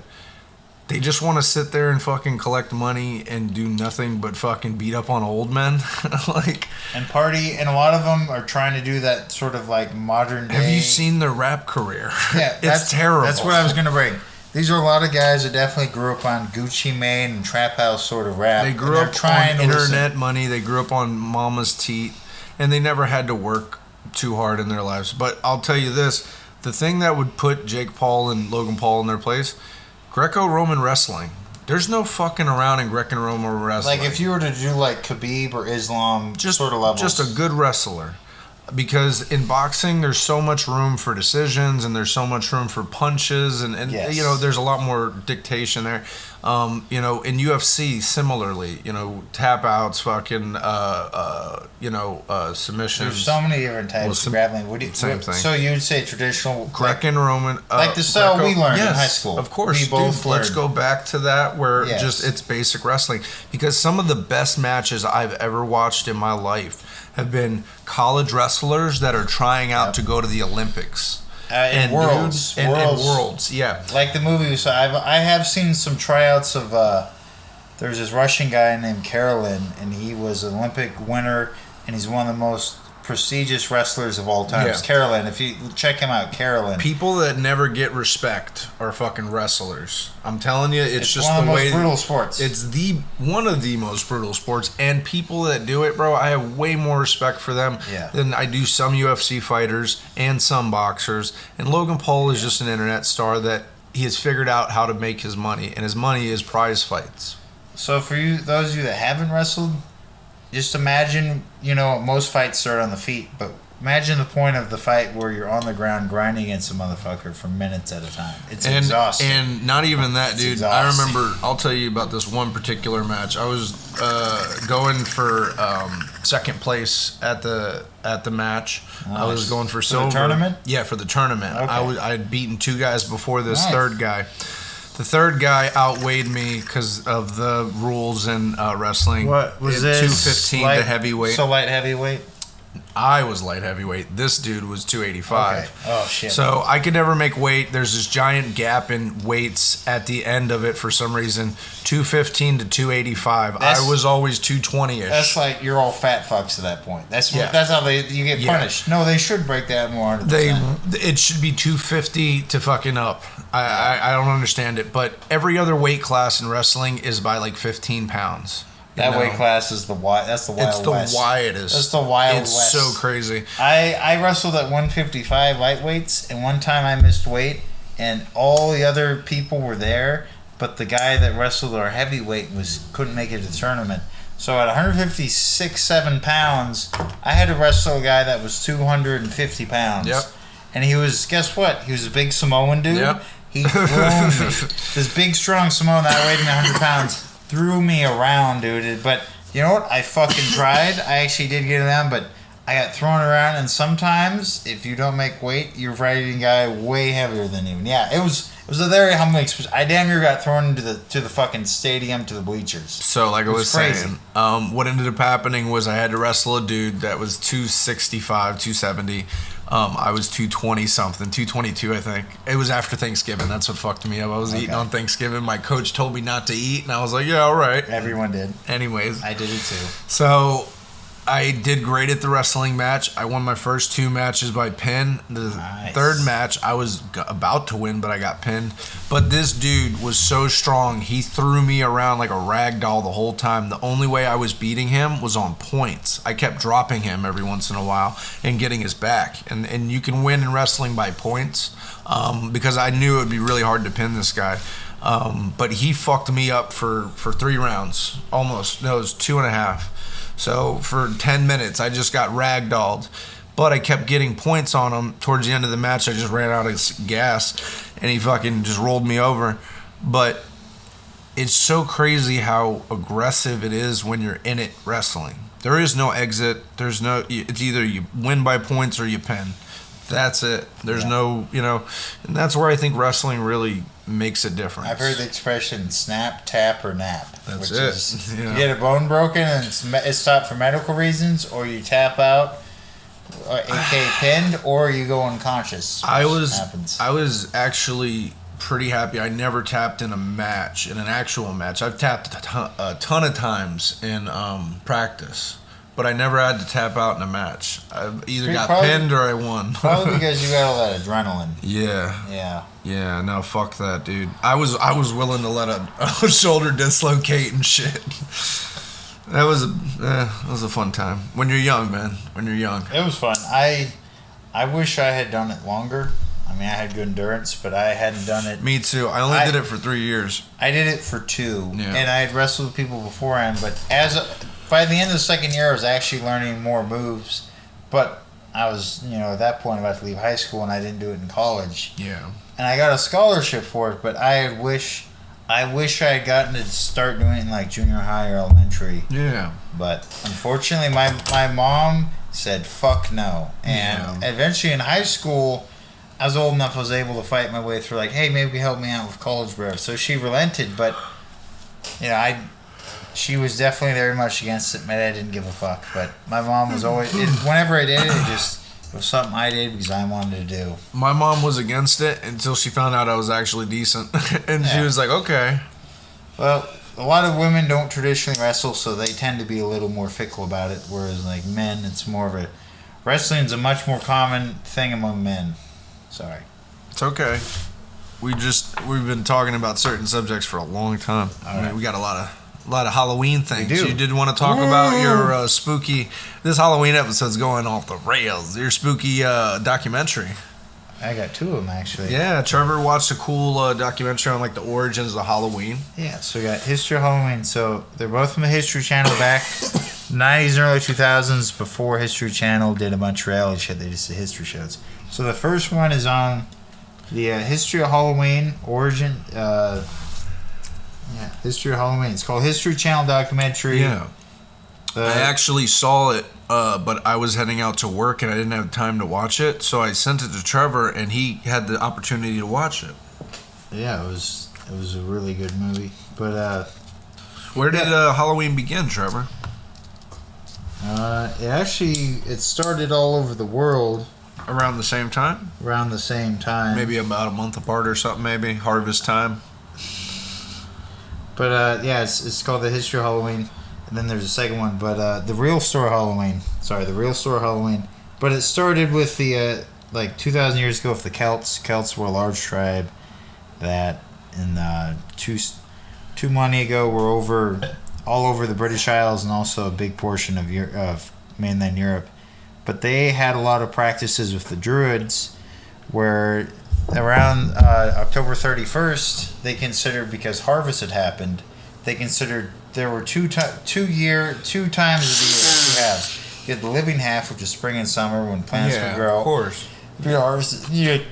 they just want to sit there and fucking collect money and do nothing but fucking beat up on old men. Like, and party, and a lot of them are trying to do that sort of like modern day. Have you seen their rap career? Yeah, it's terrible. That's what I was going to bring. These are a lot of guys that definitely grew up on Gucci Mane and Trap House sort of rap. They grew up on internet money. They grew up on mama's teat, and they never had to work too hard in their lives. But I'll tell you this, the thing that would put Jake Paul and Logan Paul in their place, Greco-Roman wrestling. There's no fucking around in Greco-Roman wrestling. Like if you were to do like Khabib or Islam just, sort of levels. Just a good wrestler. Because in boxing, there's so much room for decisions and there's so much room for punches and yes. You know, there's a lot more dictation there. You know, in UFC, similarly, you know, tap outs, fucking, submissions. There's so many different types of grappling. Same thing. So you'd say traditional Greco-Roman, like the style we learned in high school. Of course, we both dude, let's go back to that where yes. it's basic wrestling. Because some of the best matches I've ever watched in my life have been college wrestlers that are trying out to go to the Olympics. And worlds. And worlds, yeah. Like the movie, so I have seen some tryouts of, there's this Russian guy named Karolin, and he was an Olympic winner, and he's one of the most prestigious wrestlers of all time. It's Karolin. If you check him out, Karolin. People that never get respect are fucking wrestlers. I'm telling you, it's just one of the the way. most brutal sports. It's one of the most brutal sports, and people that do it, bro, I have way more respect for them than I do some UFC fighters and some boxers. And Logan Paul is just an internet star that he has figured out how to make his money, and his money is prize fights. So for you, those of you that haven't wrestled, just imagine, most fights start on the feet, but imagine the point of the fight where you're on the ground grinding against a motherfucker for minutes at a time. It's exhausting. And not even that, dude. Exhausting. I remember, I'll tell you about this one particular match. I was going for second place at the match. Nice. I was going for silver. For the tournament? Yeah, for the tournament. Okay. I had beaten two guys before this third guy. The third guy outweighed me because of the rules in wrestling. What was this? 215 to heavyweight. So light heavyweight? I was light heavyweight. This dude was 285. Okay. Oh, shit. So I could never make weight. There's this giant gap in weights at the end of it for some reason. 215 to 285. I was always 220-ish. That's like you're all fat fucks at that point. That's how you get punished. No, they should break that more. It should be 250 to fucking up. I don't understand it. But every other weight class in wrestling is by like 15 pounds. That weight class is that's the Wild West. It's the widest. That's the Wild West. West. It's so crazy. I wrestled at 155 lightweights, and one time I missed weight, and all the other people were there, but the guy that wrestled our heavyweight couldn't make it to the tournament. So at 156-7 pounds, I had to wrestle a guy that was 250 pounds. Yep. And he was, guess what? He was a big Samoan dude. Yep. He threw me. This big, strong Samoan that weighed me 100 pounds. threw me around, dude. But you know what? I fucking tried. I actually did get it down, but I got thrown around. And sometimes, if you don't make weight, you're fighting a guy way heavier than you. And yeah, it was a very humbling experience. I damn near got thrown into the fucking stadium, to the bleachers. So, like I was saying, what ended up happening was I had to wrestle a dude that was 265, 270. I was 220 something, 222 I think. It was after Thanksgiving. That's what fucked me up. I was eating on Thanksgiving. My coach told me not to eat, and I was like, yeah, all right. Everyone did. Anyways. I did it too. So I did great at the wrestling match. I won my first 2 matches by pin. The third match, I was about to win, but I got pinned. But this dude was so strong, he threw me around like a rag doll the whole time. The only way I was beating him was on points. I kept dropping him every once in a while and getting his back. And you can win in wrestling by points because I knew it would be really hard to pin this guy. But he fucked me up for 3 rounds. Almost. No, it was 2.5. So for 10 minutes, I just got ragdolled. But I kept getting points on him. Towards the end of the match, I just ran out of gas, and he fucking just rolled me over. But it's so crazy how aggressive it is when you're in it wrestling. There is no exit. It's either you win by points or you pin. That's it. There's no, and that's where I think wrestling really makes a difference. I've heard the expression snap, tap, or nap. That's which it. Is, you get a bone broken and it's stopped for medical reasons, or you tap out, aka pinned, or you go unconscious. I was actually pretty happy. I never tapped in an actual match. I've tapped a ton of times in practice. But I never had to tap out in a match. I either got pinned or I won. Probably because you got all that adrenaline. Yeah. Yeah, no, fuck that, dude. I was willing to let a shoulder dislocate and shit. That was a fun time. When you're young, man. When you're young. It was fun. I wish I had done it longer. I mean, I had good endurance, but I hadn't done it. Me too. I only did it for 3 years. I did it for 2. Yeah. And I had wrestled with people beforehand, but by the end of the second year, I was actually learning more moves, but I was, at that point about to leave high school, and I didn't do it in college. Yeah. And I got a scholarship for it, but I wish I had gotten to start doing it in like junior high or elementary. Yeah. But unfortunately, my mom said fuck no, and eventually in high school, I was old enough I was able to fight my way through. Like, hey, maybe help me out with college, bro. So she relented, but she was definitely very much against it. My dad didn't give a fuck, but my mom was always. Whenever I did it, it was something I did because I wanted to do. My mom was against it until she found out I was actually decent, and she was like, "Okay." Well, a lot of women don't traditionally wrestle, so they tend to be a little more fickle about it. Whereas, like men, it's more of a wrestling's a much more common thing among men. Sorry. It's okay. We've been talking about certain subjects for a long time. I mean, we got a lot of Halloween things. You did want to talk about your spooky. This Halloween episode's going off the rails. Your spooky documentary. I got 2 of them actually. Yeah, Trevor watched a cool documentary on like the origins of Halloween. Yeah, so we got History of Halloween. So they're both from the History Channel back 90s and early 2000s. Before History Channel did a bunch of reality shit, they just did history shows. So the first one is on the History of Halloween origin. History of Halloween. It's called History Channel documentary. Yeah. I actually saw it, but I was heading out to work and I didn't have time to watch it, so I sent it to Trevor and he had the opportunity to watch it. Yeah, it was a really good movie. But where did Halloween begin, Trevor? It started all over the world. Around the same time? Around the same time. Maybe about a month apart or something, maybe. Harvest time. But, it's called The History of Halloween. And then there's a second one. But The Real Story of Halloween. The Real Story of Halloween. But it started with the, 2,000 years ago with the Celts. Celts were a large tribe that in two millennia ago were all over the British Isles and also a big portion of mainland Europe. But they had a lot of practices with the Druids where around October 31st, they considered, because harvest had happened, they considered there were two times of the year, 2 halves. You had the living half, which is spring and summer when plants would grow. Of course. You harvest. You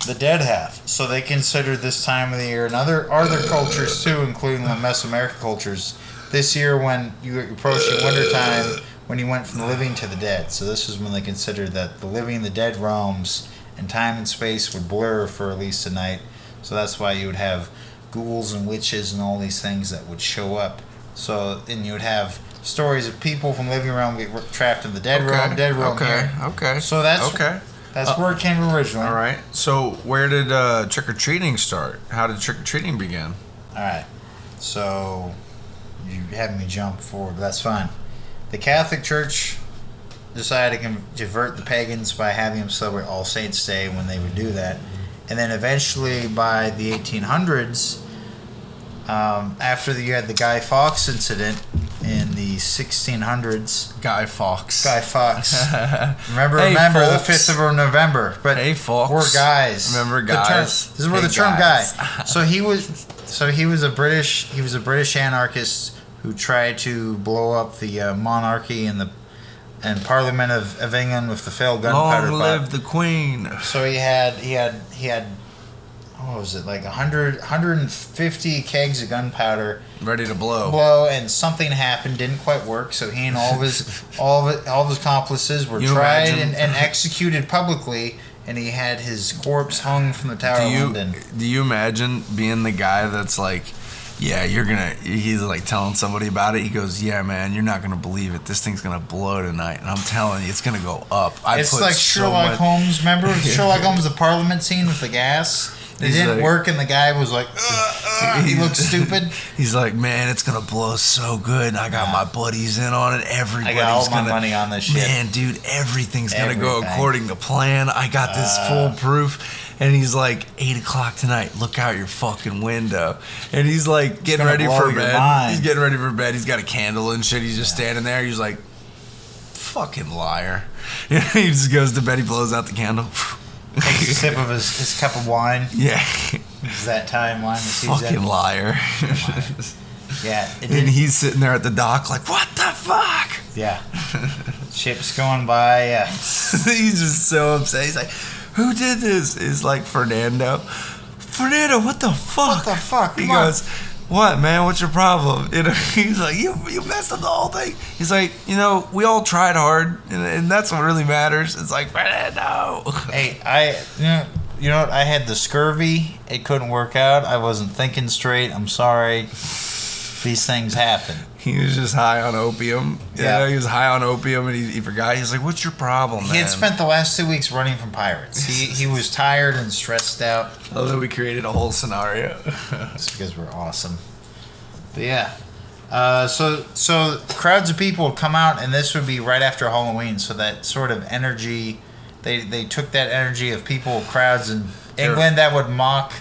the dead have. So they consider this time of the year, and other cultures too, including the Mesoamerican cultures, this year when you're approaching wintertime, when you went from the living to the dead. So this is when they considered that the living and the dead realms and time and space would blur for at least a night. So that's why you would have ghouls and witches and all these things that would show up. So, and you would have stories of people from living realm get trapped in the dead realm here. Okay. So that's where it came from originally. All right. So where did trick or treating start? How did trick or treating begin? All right. So you had me jump forward, but that's fine. The Catholic Church decided to convert the pagans by having them celebrate All Saints' Day when they would do that. And then eventually by the 1800s, after you had the Guy Fawkes incident in the 1600s. Guy Fawkes. Remember the 5th of November. But hey, Fawkes. We're guys. Remember guys. This is where the term guy. So he was a British anarchist who tried to blow up the monarchy and Parliament of England with the failed gunpowder. Long live the Queen. So he had what was it, like 150 kegs of gunpowder ready to blow, and something happened, didn't quite work. So he and all of his accomplices were tried and executed publicly, and he had his corpse hung from the Tower of London. Do you imagine being the guy that's like, yeah, he's like telling somebody about it. He goes, yeah, man, you're not going to believe it. This thing's going to blow tonight. And I'm telling you, it's going to go up. It's like Sherlock Holmes. Remember Sherlock Holmes, the Parliament scene with the gas? It didn't work, and the guy was like, he looked stupid. He's like, man, it's going to blow so good. I got my buddies in on it. Everybody's I got all my money on this shit. Man, dude, everything's going to go according to plan. I got this foolproof. And he's like, 8 o'clock tonight, look out your fucking window. And he's like getting ready for bed. He's getting ready for bed. He's got a candle and shit. He's just standing there. He's like, fucking liar. He just goes to bed. He blows out the candle. Takes a sip of his cup of wine. Yeah. It's that time wine. Fucking liar. Yeah. And he's sitting there at the dock like, what the fuck? Yeah. Ship's going by. Yeah. He's just so upset. He's like, who did this? It's like Fernando, what the fuck? What the fuck? He goes, what, man? What's your problem? He's like, you messed up the whole thing. He's like, we all tried hard, and that's what really matters. It's like, Fernando. Hey, you know what? I had the scurvy. It couldn't work out. I wasn't thinking straight. I'm sorry. These things happen. He was just high on opium. Yeah. He was high on opium, and he forgot. He's like, what's your problem, man? He had spent the last 2 weeks running from pirates. He was tired and stressed out. Although we created a whole scenario. It's because we're awesome. But yeah. So crowds of people would come out, and this would be right after Halloween. So that sort of energy, they took that energy of people, crowds in England that would mock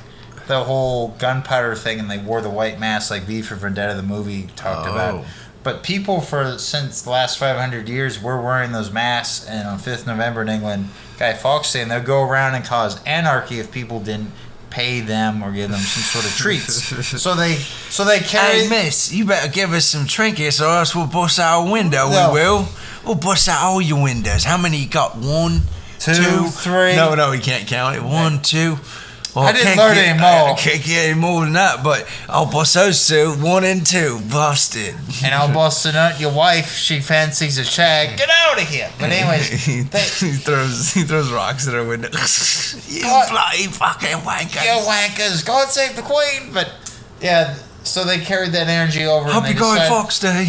the whole gunpowder thing, and they wore the white mask like V for Vendetta, the movie talked about. But people since the last 500 years were wearing those masks, and on 5th November in England, Guy Fawkes saying they'll go around and cause anarchy if people didn't pay them or give them some sort of treats. so they carry. Hey, miss, you better give us some trinkets, or else we'll bust out a window. No. We will. We'll bust out all your windows. How many you got? 1, 2, 3. No, he can't count it. 1, 2. Well, I didn't learn any more. I can't get any more than that, but I'll bust those 2, 1 and 2, busted. And I'll bust a nut. Your wife, she fancies a shag. Get out of here. But anyways, he throws rocks at her window. You bloody fucking wankers! You wankers! God save the Queen! But yeah, so they carried that energy over. Happy Guy Fawkes Day.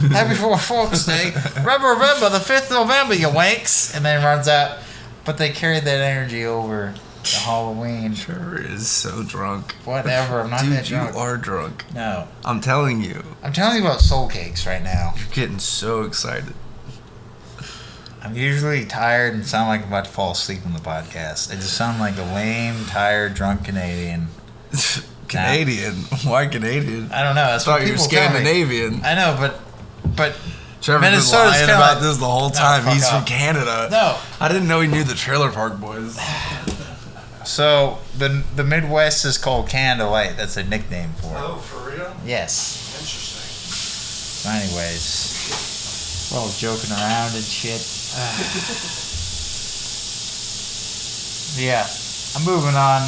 Happy Fawkes Day. Remember the 5th of November, you wanks. And then runs out. But they carried that energy over to Halloween. Sure is so drunk. Whatever, I'm not that drunk. You are drunk. No. I'm telling you. I'm telling you about soul cakes right now. You're getting so excited. I'm usually tired and sound like I'm about to fall asleep on the podcast. I just sound like a lame, tired, drunk Canadian. Canadian? Why Canadian? I don't know. That's what people tell me. I thought you were Scandinavian. I know, but Trevor's Minnesota's been lying about this the whole time. He's from Canada. No. I didn't know he knew the Trailer Park Boys. So the Midwest is called Canada Light. That's a nickname for it. Oh, for real? Yes. Interesting. Anyways, we're all joking around and shit. Yeah. I'm moving on.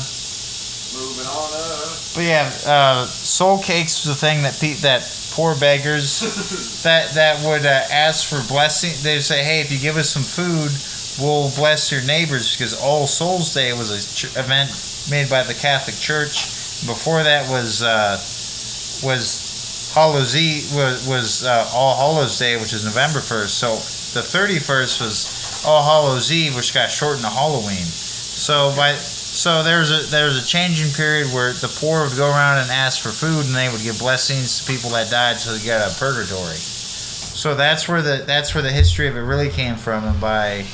Moving on up. But yeah, soul cakes was the thing that poor beggars that would ask for blessing. They'd say, "Hey, if you give us some food, we'll bless your neighbors." Because All Souls Day was an event made by the Catholic Church. Before that was Hallows Eve, was All Hallows Day, which is November 1st. So the 31st was All Hallows Eve, which got shortened to Halloween. So there's a changing period where the poor would go around and ask for food, and they would give blessings to people that died, so they got out of purgatory. So that's where the history of it really came from. And by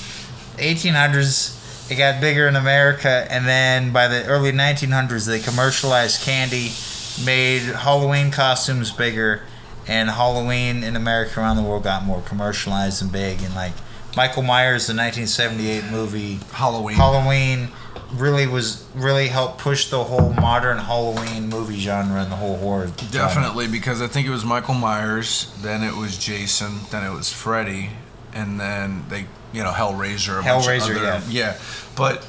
1800s, it got bigger in America, and then by the early 1900s, they commercialized candy, made Halloween costumes bigger, and Halloween in America around the world got more commercialized and big. And like Michael Myers, the 1978 movie Halloween really helped push the whole modern Halloween movie genre and the whole horror. Definitely, because I think it was Michael Myers, then it was Jason, then it was Freddy, and then they, Hellraiser. Yeah. But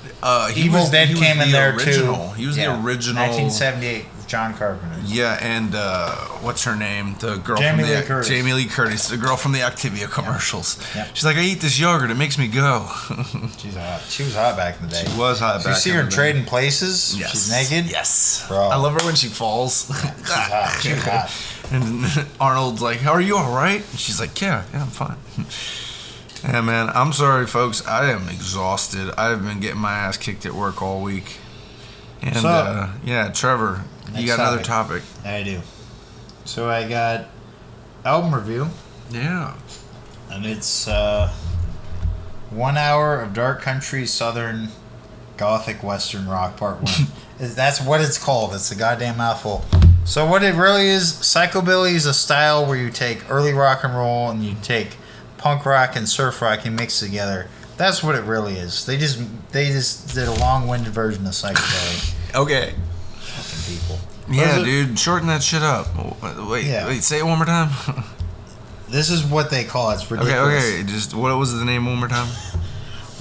Evil Dead came in there original. too. He was the original. 1978 with John Carpenter. Yeah, and what's her name? The girl Jamie from Lee Curtis. Jamie Lee Curtis, the girl from the Activia commercials. Yep. She's like, I eat this yogurt, it makes me go. She's hot. She was hot back in the day. She was hot back in the day. Did you see her in Trading Places? Yes. She's naked? Yes. Bro. I love her when she falls. She's hot. She was hot. And Arnold's like, are you all right? And she's like, yeah, I'm fine. Yeah, man, I'm sorry, folks. I am exhausted. I've been getting my ass kicked at work all week. And, Trevor, you got another topic. I do. So I got album review. Yeah. And it's 1 hour of dark country, southern, gothic, western rock, part 1. That's what it's called. It's a goddamn mouthful. So what it really is, psychobilly is a style where you take early rock and roll and you take punk rock and surf rock and mix together. That's what it really is. They just did a long-winded version of psychobilly. Okay. Fucking people. Yeah, dude, shorten that shit up. Wait, say it one more time. This is what they call it. It's ridiculous. Okay. Just what was the name one more time?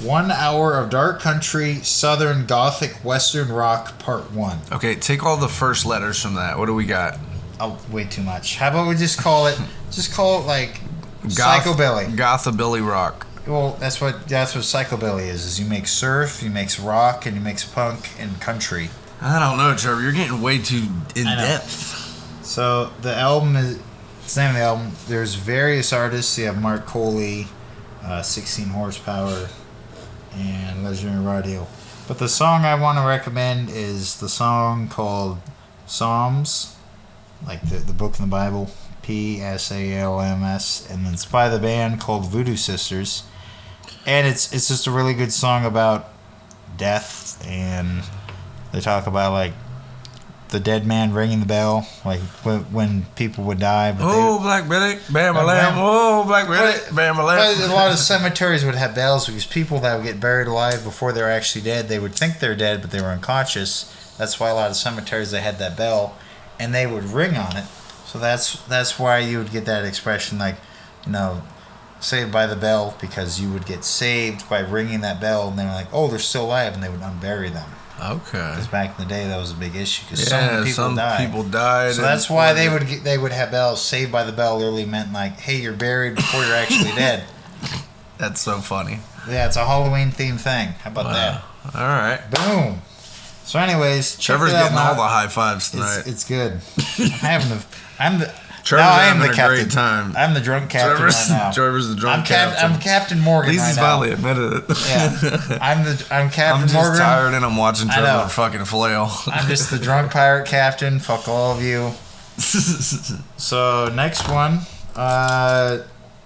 1 hour of dark country, southern, gothic, western rock, part 1. Okay, take all the first letters from that. What do we got? Oh, way too much. How about we just call it like psychobilly. Gothabilly rock. Well, that's what psychobilly is you make surf, you mix rock, and you mix punk and country. I don't know, Trevor. You're getting way too in depth. So the album is, it's the name of the album. There's various artists. You have Mark Coley, 16 Horsepower, and Legendary Radio. But the song I want to recommend is the song called Psalms, like the book in the Bible, Psalms, and it's by the band called Voodoo Sisters. And it's just a really good song about death, and they talk about like the dead man ringing the bell, like when people would die. But Black Betty, bam a lamb. Oh, Black Betty, bam a lamb. A lot of cemeteries would have bells because people that would get buried alive before they were actually dead, they would think they're dead, but they were unconscious. That's why a lot of cemeteries they had that bell, and they would ring on it. So that's why you would get that expression, like, saved by the bell, because you would get saved by ringing that bell, and they were like, oh, they're still alive, and they would unbury them. Okay. Because back in the day, that was a big issue. Because some people died. So that's why they would have bells. Saved by the bell literally meant like, hey, you're buried before you're actually dead. That's so funny. Yeah, it's a Halloween themed thing. How about that? All right. Boom. So, anyways, Trevor's getting all the high fives tonight. It's good. I'm the great time. I'm the drunk captain right now. Trevor's the drunk captain. I'm Captain Morgan. At least he's finally admitted it. Yeah, I'm Captain Morgan. I'm just tired and I'm watching Trevor fucking flail. I'm just the drunk pirate captain. Fuck all of you. So next one,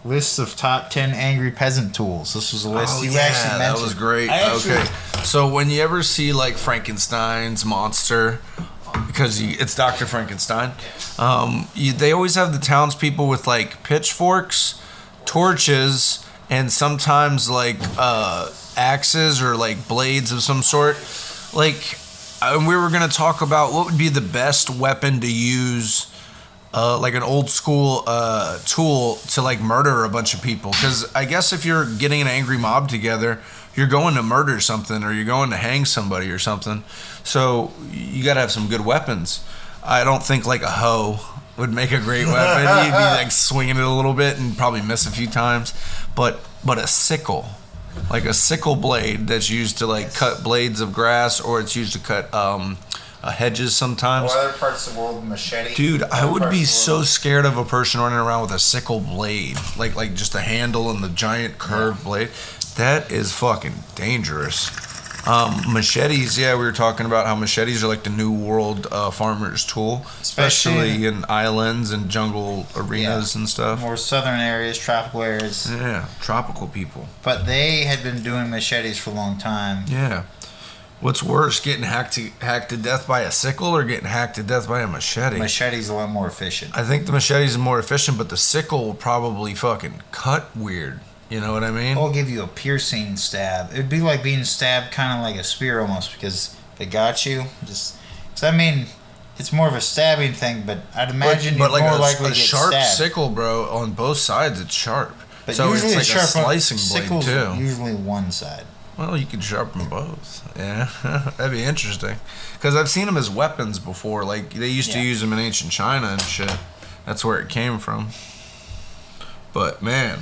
list of top 10 angry peasant tools. This was a list you actually mentioned. That was great. Okay, so when you ever see like Frankenstein's monster, because it's Dr. Frankenstein, they always have the townspeople with like pitchforks, torches, and sometimes like axes or like blades of some sort. Like, we were gonna talk about what would be the best weapon to use, like an old school tool to like murder a bunch of people. Because I guess if you're getting an angry mob together, you're going to murder something or you're going to hang somebody or something. So you got to have some good weapons. I don't think like a hoe would make a great weapon. You'd be like swinging it a little bit and probably miss a few times. But a sickle, like a sickle blade that's used to like cut blades of grass, or it's used to cut hedges sometimes. Or other parts of the world, machete. Dude, I would be so scared of a person running around with a sickle blade, like just a handle and the giant curved blade. That is fucking dangerous. Machetes, yeah, we were talking about how machetes are like the new world farmer's tool, especially in islands and jungle arenas and stuff. More southern areas, tropical areas. Yeah, tropical people. But they had been doing machetes for a long time. Yeah. What's worse, getting hacked to death by a sickle or getting hacked to death by a machete? Machete's a lot more efficient. I think the machete's more efficient, but the sickle will probably fucking cut weird. You know what I mean? It'll give you a piercing stab. It'd be like being stabbed kind of like a spear almost, because they got you. Cause I mean, it's more of a stabbing thing, but I'd imagine you're like more likely to get sharp stabbed. sickle, bro. On both sides, it's sharp. But so usually it's like a slicing blade sickle's too. Usually one side. Well, you could sharpen both. Yeah, that'd be interesting. Because I've seen them as weapons before. Like they used to use them in ancient China and shit. That's where it came from. But man,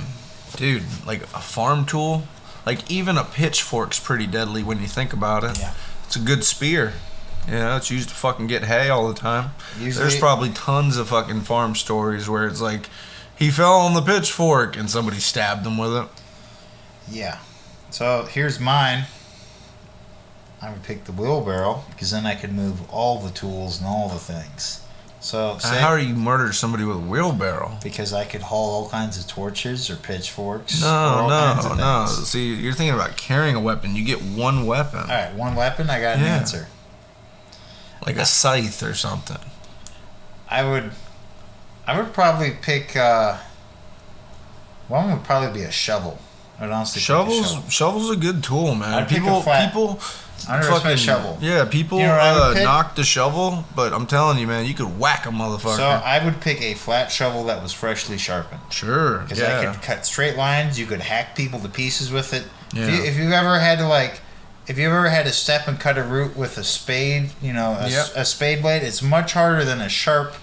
dude, like a farm tool, like even a pitchfork's pretty deadly when you think about it. Yeah. It's a good spear. Yeah, it's used to fucking get hay all the time. Usually, there's probably tons of fucking farm stories where it's like he fell on the pitchfork and somebody stabbed him with it. Yeah. So here's mine. I would pick the wheelbarrow because then I could move all the tools and all the things. So how do you murder somebody with a wheelbarrow? Because I could haul all kinds of torches or pitchforks. No. See, you're thinking about carrying a weapon. You get one weapon. All right, one weapon. I got an answer. Like a scythe or something. I would probably pick. One would probably be a shovel. I'd honestly Shovel's a good tool, man. I'd pick a people fucking shovel. Yeah, people knock the shovel, but I'm telling you, man, you could whack a motherfucker. So I would pick a flat shovel that was freshly sharpened. Sure. Because I could cut straight lines. You could hack people to pieces with it. Yeah. If you ever had to step and cut a root with a spade, a spade blade, it's much harder than a sharp.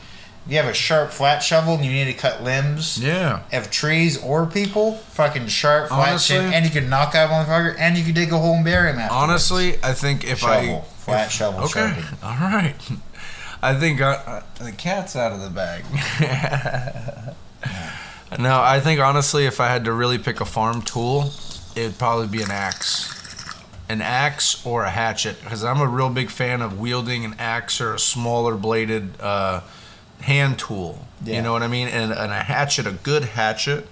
If you have a sharp flat shovel and you need to cut limbs of trees or people, fucking sharp flat shit, and you can knock out one motherfucker, and you can dig a hole and bury him afterwards. Honestly, I think flat shovel. Okay, all right. I think the cat's out of the bag. No, I think honestly, if I had to really pick a farm tool, it'd probably be an axe. An axe or a hatchet, because I'm a real big fan of wielding an axe or a smaller bladed hand tool. You know what I mean? And a hatchet, a good hatchet,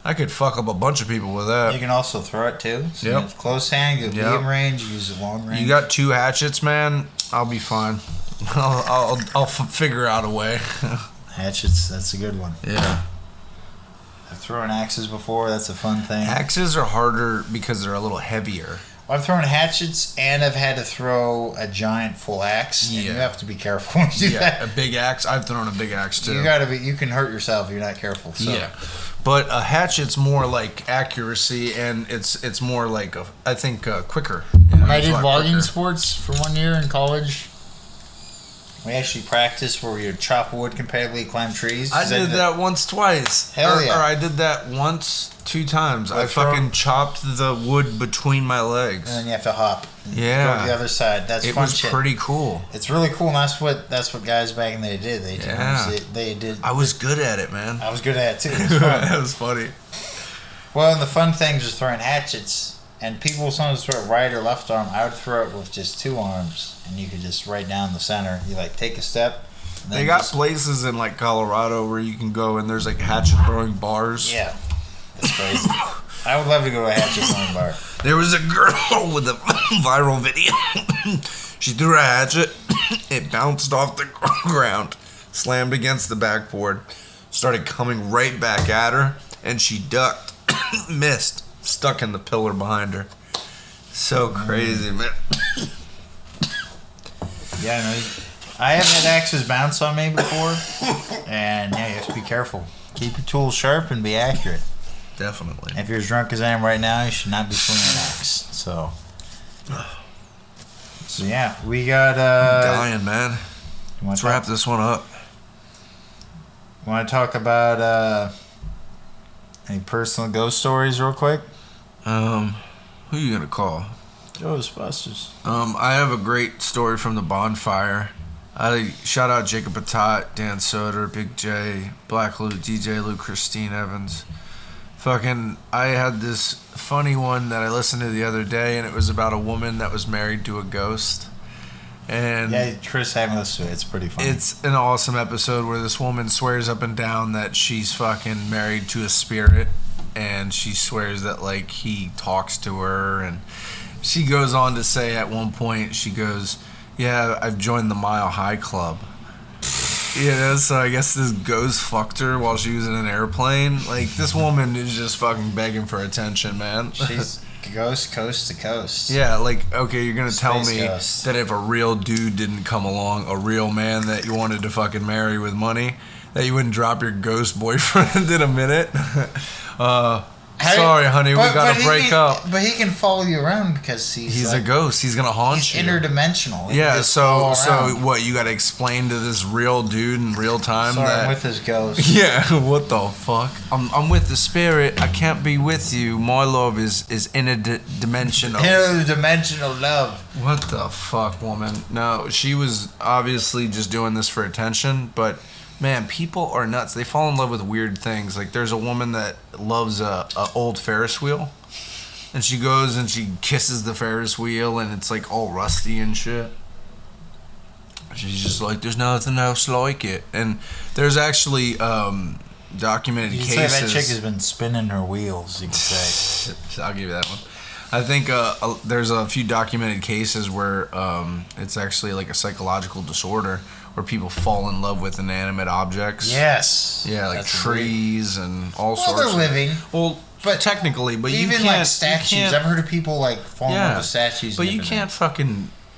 I could fuck up a bunch of people with that. You can also throw it too. So it's close hand, you medium range, you use it long range. You got 2 hatchets, man, I'll be fine. I'll figure out a way. Hatchets, that's a good one. Yeah. I've thrown axes before, that's a fun thing. Axes are harder because they're a little heavier. I've thrown hatchets and I've had to throw a giant full axe. Yeah. And you have to be careful when you do that. A big axe. I've thrown a big axe too. You can hurt yourself if you're not careful. So. Yeah. But a hatchet's more like accuracy, and it's more like I think quicker. When I did logging sports for 1 year in college, we actually practiced where we would chop wood competitively, climb trees. I did that once, twice. Hell yeah. Or I did that once, 2 times. I fucking chopped the wood between my legs. And then you have to hop. Yeah. Go to the other side. That's fun shit. It was pretty cool. It's really cool, and that's what guys back in the day did. They did. I was good at it, man. I was good at it too. It was fun. That was funny. Well, and the fun things was throwing hatchets. And people sometimes throw it right or left arm. I would throw it with just 2 arms, and you could just right down the center. You take a step. They got places in Colorado where you can go and there's hatchet throwing bars. Yeah, that's crazy. I would love to go to a hatchet throwing bar. There was a girl with a viral video. She threw a hatchet. It bounced off the ground, slammed against the backboard, started coming right back at her, and she ducked, missed. Stuck in the pillar behind her. So crazy, man. Yeah, I have had axes bounce on me before, and you have to be careful. Keep your tools sharp and be accurate. Definitely. If you're as drunk as I am right now, you should not be swinging an axe. So yeah, we got. I'm dying, man. Let's wrap this one up. Want to talk about any personal ghost stories real quick? Who you gonna call? Ghostbusters. I have a great story from the bonfire. I shout out Jacob Patat, Dan Soder, Big J, Black Lou, DJ Lou, Christine Evans. I had this funny one that I listened to the other day, and it was about a woman that was married to a ghost. And yeah, Chris, haven't listened to it. It's pretty funny. It's an awesome episode where this woman swears up and down that she's fucking married to a spirit, and she swears that like he talks to her, and she goes on to say at one point, she goes, "Yeah, I've joined the Mile High Club." So I guess this ghost fucked her while she was in an airplane. Like, this woman is just fucking begging for attention, man. She's ghost coast to coast. Yeah, like, okay, you're gonna tell me ghost. that if a real dude didn't come along, a real man that you wanted to fucking marry with money, that you wouldn't drop your ghost boyfriend in a minute? Sorry, honey, we gotta break up. But he can follow you around because he's like, a ghost. He's gonna haunt you. Interdimensional. Yeah. So what? You gotta explain to this real dude in real time Sorry, that I'm with his ghost. Yeah. What the fuck? I'm with the spirit. I can't be with you. My love is interdimensional. Interdimensional love. What the fuck, woman? No, she was obviously just doing this for attention, but. Man, people are nuts. They fall in love with weird things. Like, there's a woman that loves a old Ferris wheel, and she goes and she kisses the Ferris wheel, and it's like all rusty and shit. She's just like, there's nothing else like it. And there's actually documented cases. Say that chick has been spinning her wheels. You could say. I'll give you that one. I think there's a few documented cases where it's actually like a psychological disorder where people fall in love with inanimate objects. Yes. Yeah, like trees and all sorts. Well, they're living. Well, but technically, but even you can't, like statues. I've heard of people like falling in love with statues. But you can't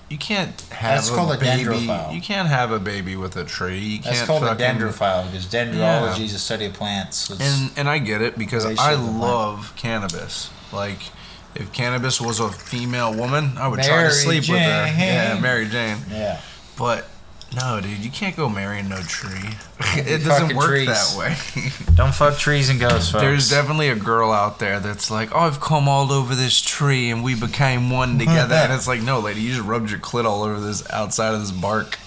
you can't have That's called a baby. dendrophile. You can't have a baby with a tree. You That's can't called a dendrophile because dendrology is a study of plants. And I get it because I love cannabis. Like, if cannabis was a female woman, I would try to sleep with her. Yeah, Mary Jane. Yeah. But no, dude, you can't go marrying no tree. It doesn't work that way. Don't fuck trees and ghosts, folks. There's definitely a girl out there that's like, oh, I've come all over this tree and we became one together. And it's like, no, lady, you just rubbed your clit all over this outside of this bark.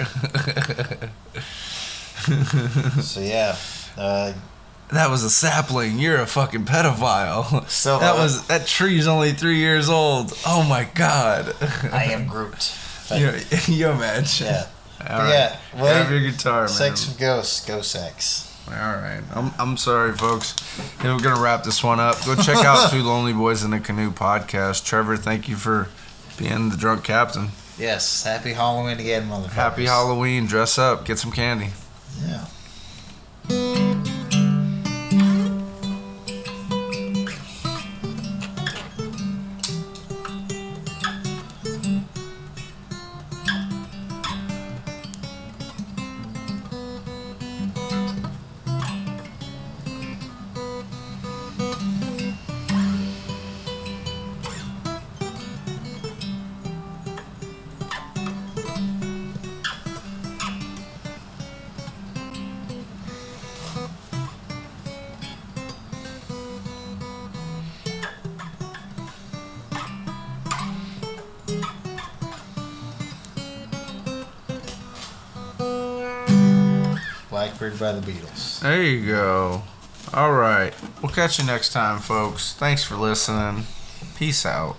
So yeah, that was a sapling. You're a fucking pedophile. So that tree's only 3 years old. Oh my god. I am Groot. You imagine. Yeah. Right. Well, have your guitar, man. Sex with ghosts, ghost sex. All right. I'm sorry, folks. We're gonna wrap this one up. Go check out Two Lonely Boys in a Canoe podcast. Trevor, thank you for being the drunk captain. Yes. Happy Halloween again, motherfuckers. Happy Halloween. Dress up. Get some candy. Yeah. Blackbird by the Beatles. There you go. All right. We'll catch you next time, folks. Thanks for listening. Peace out.